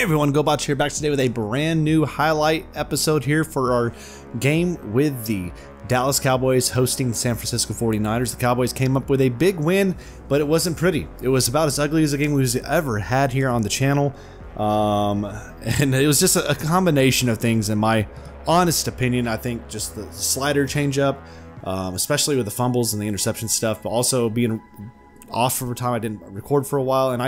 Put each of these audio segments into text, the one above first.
Hey everyone, GoBots here, back today with a brand new highlight episode here for our game with the Dallas Cowboys hosting the San Francisco 49ers. The Cowboys came up with a big win, but it wasn't pretty. It was about as ugly as a game we've ever had here on the channel. And it was just a combination of things, in my honest opinion. I think just the slider change up, especially with the fumbles and the interception stuff, but also being off for a time. I didn't record for a while, and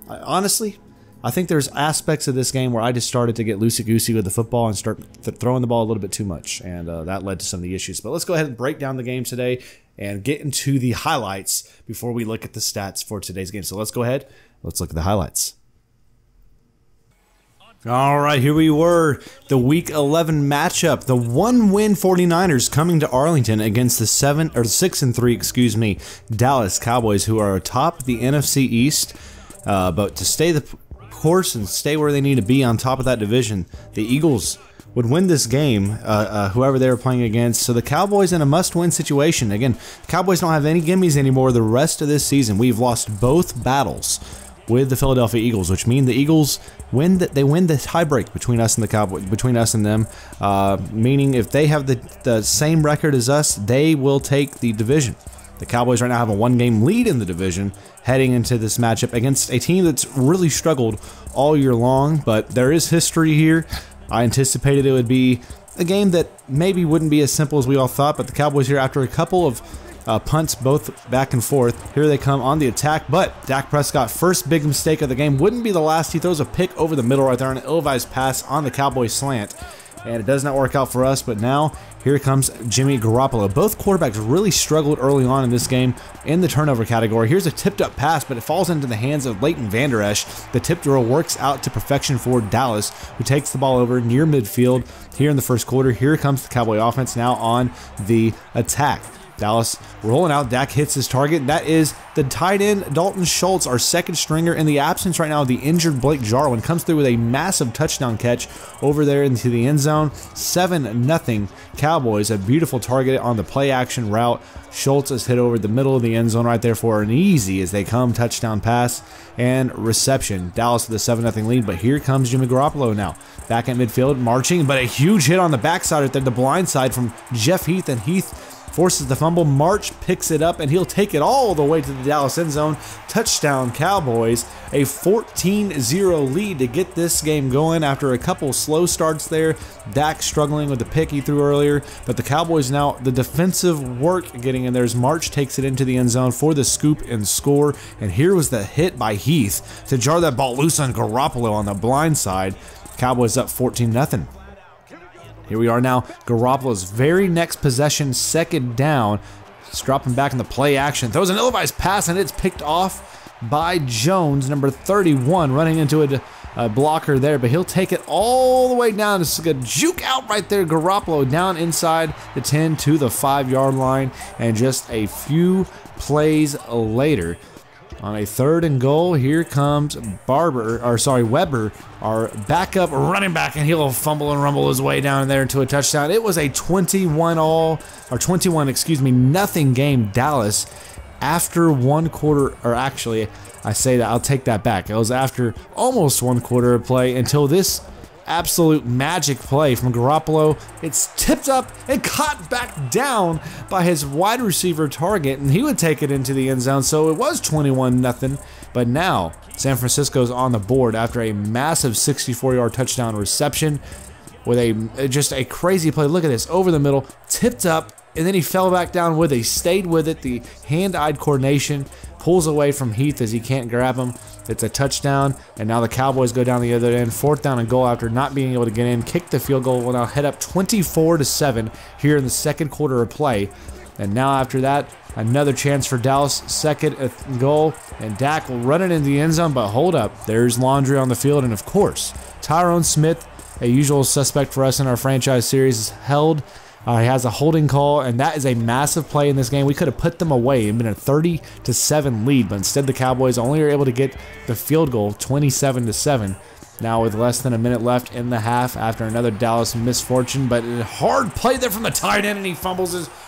honestly, I think there's aspects of this game where I just started to get loosey-goosey with the football and start throwing the ball a little bit too much, and that led to some of the issues. But let's go ahead and break down the game today and get into the highlights before we look at the stats for today's game. So let's go ahead, let's look at the highlights. All right, here we were, the Week 11 matchup. The one-win 49ers coming to Arlington against the 6-3, Dallas Cowboys, who are atop the NFC East. But to stay the course and stay where they need to be on top of that division, the Eagles would win this game, whoever they were playing against. So the Cowboys in a must-win situation. Again, the Cowboys don't have any gimmies anymore the rest of this season. We've lost both battles with the Philadelphia Eagles, which mean the Eagles win the tiebreak between us and the Cowboys, between us and them. Meaning if they have the same record as us, they will take the division. The Cowboys right now have a one-game lead in the division heading into this matchup against a team that's really struggled all year long, but there is history here. I anticipated it would be a game that maybe wouldn't be as simple as we all thought, but the Cowboys here, after a couple of punts both back and forth, here they come on the attack. But Dak Prescott, first big mistake of the game, wouldn't be the last. He throws a pick over the middle right there, an ill-advised pass on the Cowboys slant, and it does not work out for us. But now here comes Jimmy Garoppolo. Both quarterbacks really struggled early on in this game in the turnover category. Here's a tipped up pass, but it falls into the hands of Leighton Vander Esch. The tip drill works out to perfection for Dallas, who takes the ball over near midfield here in the first quarter. Here comes the Cowboy offense now on the attack. Dallas rolling out. Dak hits his target. That is the tight end, Dalton Schultz, our second stringer, in the absence right now of the injured Blake Jarwin. Comes through with a massive touchdown catch over there into the end zone. 7-0 Cowboys. A beautiful target on the play action route. Schultz is hit over the middle of the end zone right there for an easy as they come touchdown pass and reception. Dallas with a 7-0 lead, but here comes Jimmy Garoppolo now. Back at midfield, marching, but a huge hit on the backside right there, the blind side from Jeff Heath, and Heath forces the fumble. March picks it up, and he'll take it all the way to the Dallas end zone. Touchdown Cowboys, a 14-0 lead to get this game going after a couple slow starts there. Dak struggling with the pick he threw earlier, but the Cowboys now, the defensive work getting in there as March takes it into the end zone for the scoop and score. And here was the hit by Heath to jar that ball loose on Garoppolo on the blind side. Cowboys up 14-0. Here we are now, Garoppolo's very next possession, second down. He's dropping back in the play action. Throws an ill-advised pass, and it's picked off by Jones, number 31, running into a blocker there. But he'll take it all the way down. It's a juke out right there. Garoppolo down inside the 10 to the 5-yard line. And just a few plays later, on a 3rd and goal, here comes Weber, our backup running back, and he'll fumble and rumble his way down there into a touchdown. It was a 21-0 game. Dallas, after one quarter, or actually, I say that, I'll take that back. It was after almost one quarter of play until this absolute magic play from Garoppolo. It's tipped up and caught back down by his wide receiver target, and he would take it into the end zone. So it was 21-0, but now San Francisco's on the board after a massive 64-yard touchdown reception with just a crazy play. Look at this, over the middle, tipped up, and then he fell back down with it. He stayed with it. The hand-eye coordination, pulls away from Heath as he can't grab him. It's a touchdown, and now the Cowboys go down the other end. 4th down and goal after not being able to get in. Kick the field goal. Will now head up 24-7 here in the second quarter of play. And now after that, another chance for Dallas. 2nd goal, and Dak will run it in the end zone, but hold up. There's laundry on the field, and of course, Tyrone Smith, a usual suspect for us in our franchise series, is held. He has a holding call, and that is a massive play in this game. We could have put them away and been a 30-7 lead, but instead the Cowboys only are able to get the field goal, 27-7. now with less than a minute left in the half after another Dallas misfortune, but a hard play there from the tight end, and he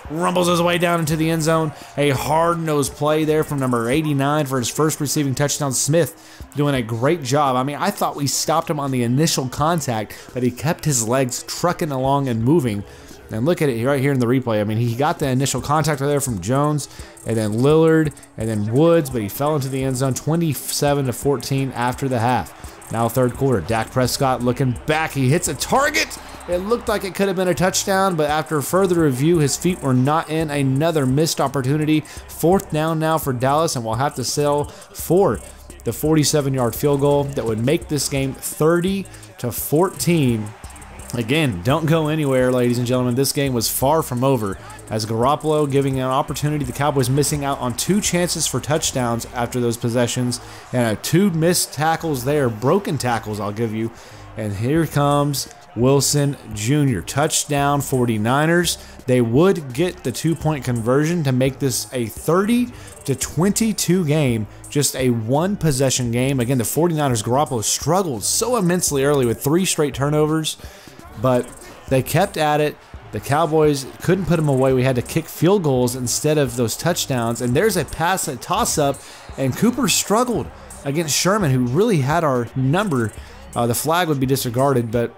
rumbles his way down into the end zone. A hard-nosed play there from number 89 for his first receiving touchdown. Smith doing a great job. I mean, I thought we stopped him on the initial contact, but he kept his legs trucking along and moving. And look at it right here in the replay. I mean, he got the initial contact right there from Jones, and then Lillard, and then Woods, but he fell into the end zone 27-14 after the half. Now third quarter, Dak Prescott looking back. He hits a target. It looked like it could have been a touchdown, but after further review, his feet were not in. Another missed opportunity. Fourth down now for Dallas, and we'll have to settle for the 47-yard field goal that would make this game 30-14. Again, don't go anywhere, ladies and gentlemen. This game was far from over, as Garoppolo giving an opportunity, the Cowboys missing out on 2 chances for touchdowns after those possessions, and 2 missed tackles there, broken tackles, I'll give you. And here comes Wilson Jr. Touchdown 49ers. They would get the 2-point conversion to make this a 30-22 game, just a 1-possession game. Again, the 49ers, Garoppolo struggled so immensely early with 3 straight turnovers, but they kept at it. The Cowboys couldn't put them away. We had to kick field goals instead of those touchdowns. And there's a toss-up, and Cooper struggled against Sherman, who really had our number. The flag would be disregarded, but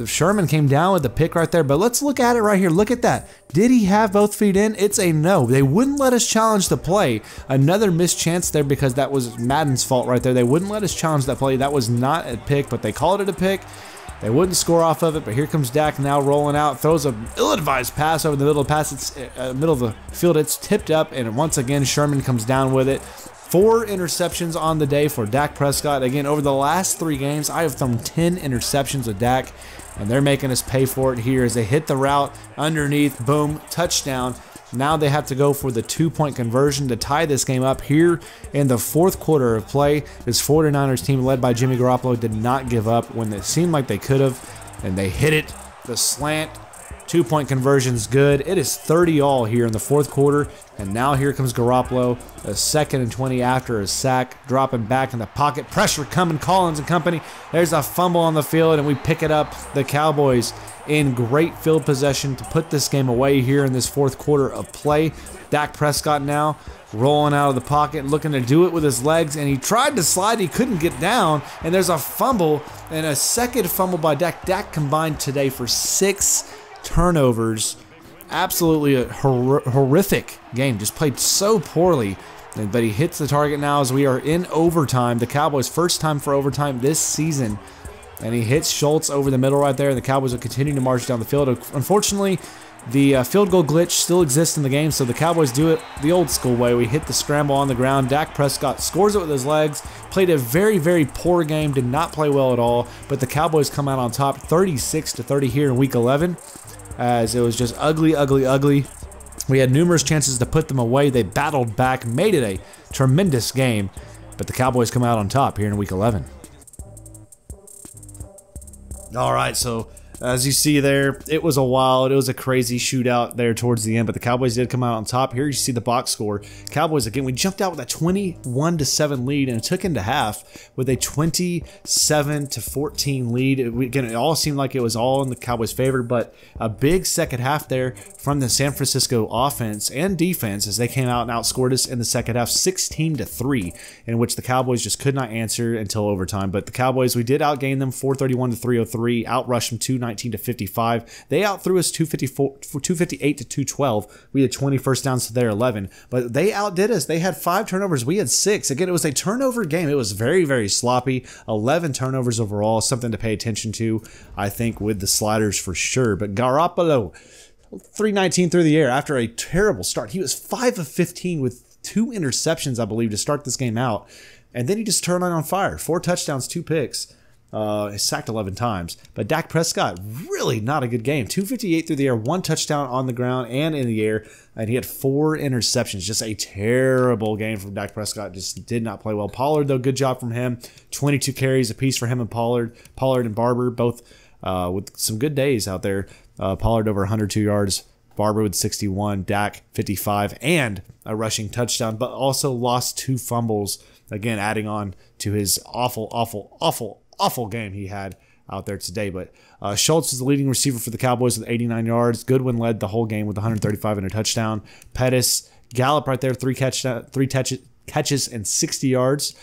Sherman came down with the pick right there. But let's look at it right here. Look at that. Did he have both feet in? It's a no. They wouldn't let us challenge the play. Another missed chance there because that was Madden's fault right there. They wouldn't let us challenge that play. That was not a pick, but they called it a pick. They wouldn't score off of it, but here comes Dak now rolling out, throws an ill-advised pass over the middle of the field. It's tipped up, and once again, Sherman comes down with it. 4 interceptions on the day for Dak Prescott. Again, over the last 3 games, I have thrown 10 interceptions with Dak, and they're making us pay for it here as they hit the route underneath, boom, touchdown. Now they have to go for the 2-point conversion to tie this game up here in the 4th quarter of play. This 49ers team led by Jimmy Garoppolo did not give up when it seemed like they could have, and they hit it. The slant 2-point conversion's good. It is 30-all here in the 4th quarter, and now here comes Garoppolo, a 2nd and 20 after a sack, dropping back in the pocket. Pressure coming, Collins and company. There's a fumble on the field, and we pick it up. The Cowboys in great field possession to put this game away here in this 4th quarter of play. Dak Prescott now rolling out of the pocket, looking to do it with his legs, and he tried to slide. He couldn't get down, and there's a fumble and a second fumble by Dak. Dak combined today for 6 turnovers. Absolutely a horrific game. Just played so poorly. But he hits the target now as we are in overtime. The Cowboys' first time for overtime this season. And he hits Schultz over the middle right there. And the Cowboys will continue to march down the field. Unfortunately, the field goal glitch still exists in the game, so the Cowboys do it the old school way. We hit the scramble on the ground. Dak Prescott scores it with his legs. Played a very, very poor game. Did not play well at all. But the Cowboys come out on top 36-30 here in Week 11. As it was just ugly, ugly, ugly. We had numerous chances to put them away. They battled back, made it a tremendous game. But the Cowboys come out on top here in Week 11. All right, so as you see there, it was a crazy shootout there towards the end, but the Cowboys did come out on top. Here you see the box score. Cowboys, again, we jumped out with a 21-7 lead, and it took into half with a 27-14 lead. Again, it all seemed like it was all in the Cowboys' favor, but a big second half there from the San Francisco offense and defense as they came out and outscored us in the second half 16-3, in which the Cowboys just could not answer until overtime. But the Cowboys, we did outgain them 431-303, outrushed them 219-55. They outthrew us 258-212. We had 20 first downs to their 11, but they outdid us. They had 5 turnovers. We had 6. Again, it was a turnover game. It was very, very sloppy. 11 turnovers overall, something to pay attention to, I think, with the sliders for sure. But Garoppolo, 319 through the air after a terrible start. He was 5 of 15 with 2 interceptions, I believe, to start this game out. And then he just turned on fire. 4 touchdowns, 2 picks. Sacked 11 times. But Dak Prescott, really not a good game. 258 through the air, 1 touchdown on the ground and in the air. And he had 4 interceptions. Just a terrible game from Dak Prescott. Just did not play well. Pollard, though, good job from him. 22 carries apiece for him and Pollard. Pollard and Barber, both with some good days out there. Pollard over 102 yards. Barber with 61. Dak 55. And a rushing touchdown. But also lost 2 fumbles. Again, adding on to his awful awful game he had out there today. But Schultz is the leading receiver for the Cowboys with 89 yards. Goodwin led the whole game with 135 and a touchdown. Pettis, Gallup right there, three catches and 60 yards.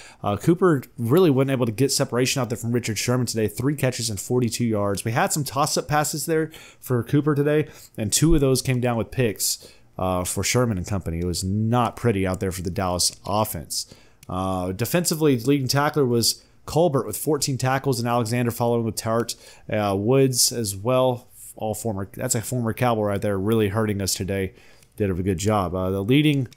Cooper really wasn't able to get separation out there from Richard Sherman today. 3 catches and 42 yards. We had some toss-up passes there for Cooper today, and 2 of those came down with picks for Sherman and company. It was not pretty out there for the Dallas offense. Defensively, leading tackler was Colbert with 14 tackles, and Alexander following with Tart. Woods as well. That's a former Cowboy right there, really hurting us today. Did a good job. The leading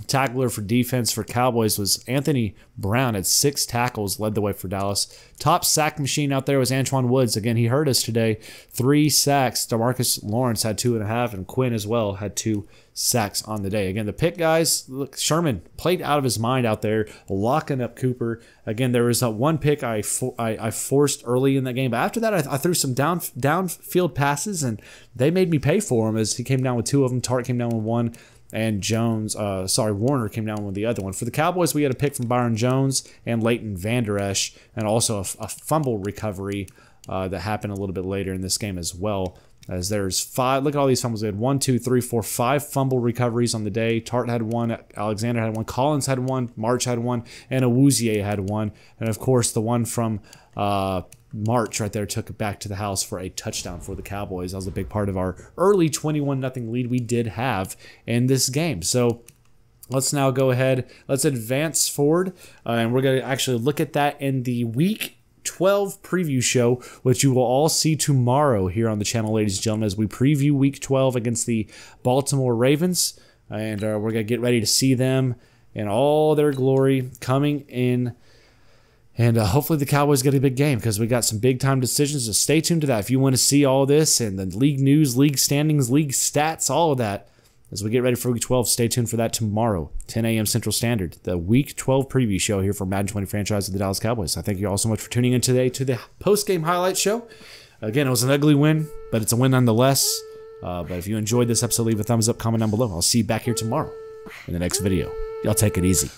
tackler for defense for Cowboys was Anthony Brown at 6 tackles, led the way for Dallas. Top sack machine out there was Antoine Woods. Again, he hurt us today. 3 sacks. DeMarcus Lawrence had 2.5, and Quinn as well had 2 sacks on the day. Again, the pick guys, look, Sherman played out of his mind out there, locking up Cooper. Again, there was one pick I forced early in that game, but after that, I threw some downfield passes, and they made me pay for them as he came down with 2 of them. Tart came down with 1. And Warner came down with the other one. For the Cowboys, we had a pick from Byron Jones and Leighton Vander Esch, and also a fumble recovery that happened a little bit later in this game as well. As there's 5, look at all these fumbles. We had 1, 2, 3, 4, 5 fumble recoveries on the day. Tart had 1, Alexander had 1, Collins had 1, March had 1, and Awuzie had 1. And of course, the one from March right there took it back to the house for a touchdown for the Cowboys. That was a big part of our early 21-0 lead we did have in this game. So let's now go ahead. Let's advance forward, and we're going to actually look at that in the Week 12 preview show, which you will all see tomorrow here on the channel, ladies and gentlemen, as we preview Week 12 against the Baltimore Ravens. And we're going to get ready to see them in all their glory coming in. And hopefully the Cowboys get a big game because we got some big-time decisions. So stay tuned to that. If you want to see all this and the league news, league standings, league stats, all of that, as we get ready for Week 12, stay tuned for that tomorrow, 10 a.m. Central Standard, the Week 12 preview show here for Madden 20 franchise of the Dallas Cowboys. I thank you all so much for tuning in today to the post-game highlight show. Again, it was an ugly win, but it's a win nonetheless. But if you enjoyed this episode, leave a thumbs up, comment down below. I'll see you back here tomorrow in the next video. Y'all take it easy.